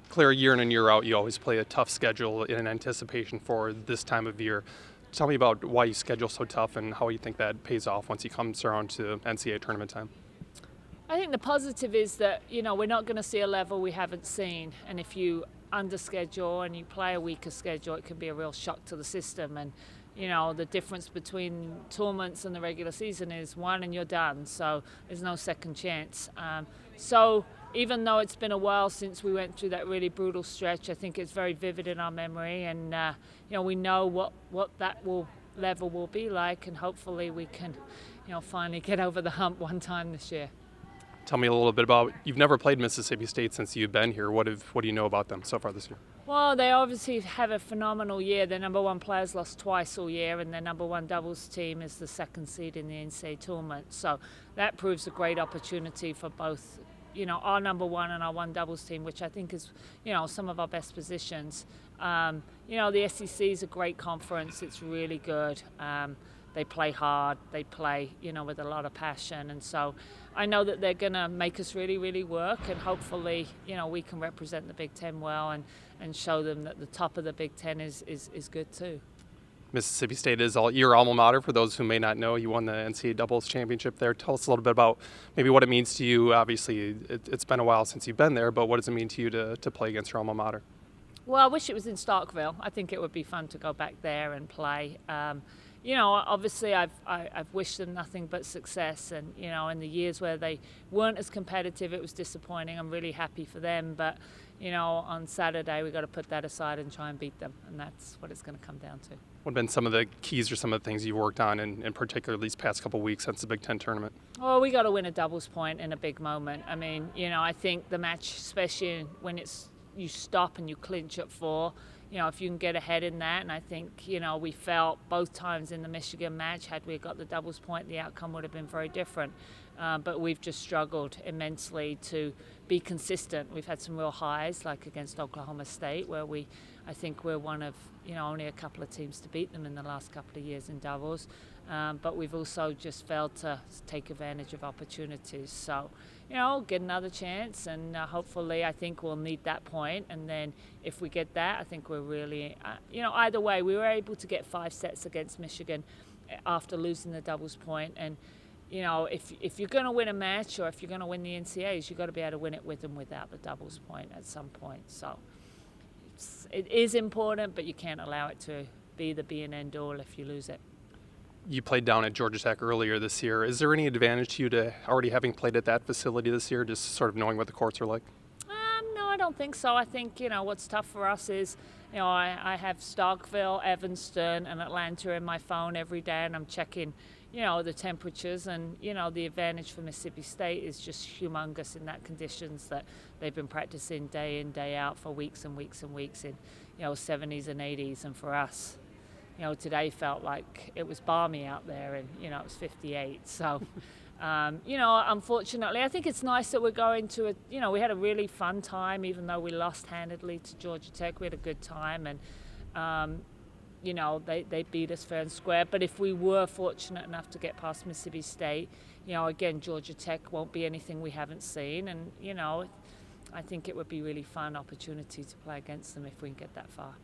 Claire, year in and year out, you always play a tough schedule in anticipation for this time of year. Tell me about why you schedule so tough and how you think that pays off once you come around to NCAA tournament time. I think the positive is that, we're not going to see a level we haven't seen. And if you underschedule and you play a weaker schedule, it can be a real shock to the system. And, the difference between tournaments and the regular season is one and you're done. So there's no second chance. So even though it's been a while since we went through that really brutal stretch, I think it's very vivid in our memory. And, we know what that level will be like. And hopefully we can, finally get over the hump one time this year. Tell me a little bit about, you've never played Mississippi State since you've been here. What do you know about them so far this year? Well, they obviously have a phenomenal year. Their number one players lost twice all year, and their number one doubles team is the second seed in the NCAA tournament. So that proves a great opportunity for both, our number one and our one doubles team, which I think is, some of our best positions. The SEC is a great conference. It's really good. They play hard, they play, with a lot of passion. And so I know that they're going to make us really, really work. And hopefully, we can represent the Big Ten well and show them that the top of the Big Ten is good too. Mississippi State is your alma mater. For those who may not know, you won the NCAA doubles championship there. Tell us a little bit about maybe what it means to you. Obviously, it's been a while since you've been there, but what does it mean to you to play against your alma mater? Well, I wish it was in Starkville. I think it would be fun to go back there and play. Obviously I've wished them nothing but success, and in the years where they weren't as competitive, it was disappointing. I'm really happy for them, but on Saturday we got to put that aside and try and beat them, and that's what it's going to come down to. What have been some of the keys or some of the things you've worked on in particular these past couple of weeks since the Big Ten tournament? Well, we got to win a doubles point in a big moment. I mean, I think the match, especially when you stop and you clinch at 4, if you can get ahead in that. And I think, we felt both times in the Michigan match, had we got the doubles point, the outcome would have been very different. But we've just struggled immensely to be consistent. We've had some real highs, like against Oklahoma State, where I think we're one of, only a couple of teams to beat them in the last couple of years in doubles. But we've also just failed to take advantage of opportunities. So, get another chance, and hopefully I think we'll need that point. And then if we get that, I think we're really, either way, we were able to get 5 sets against Michigan after losing the doubles point. And, if you're going to win a match or if you're going to win the NCAAs, you've got to be able to win it with and without the doubles point at some point. So it is important, but you can't allow it to be the be and end all if you lose it. You played down at Georgia Tech earlier this year. Is there any advantage to you to already having played at that facility this year, just sort of knowing what the courts are like? No, I don't think so. I think, what's tough for us is, I have Starkville, Evanston, and Atlanta in my phone every day, and I'm checking, the temperatures. And, the advantage for Mississippi State is just humongous in that conditions that they've been practicing day in, day out for weeks and weeks and weeks in, 70s and 80s. And for us, today felt like it was balmy out there, and, it was 58. So, unfortunately, I think it's nice that we're going to we had a really fun time, even though we lost handedly to Georgia Tech. We had a good time, and, they beat us fair and square. But if we were fortunate enough to get past Mississippi State, again, Georgia Tech won't be anything we haven't seen. And, I think it would be really fun opportunity to play against them if we can get that far.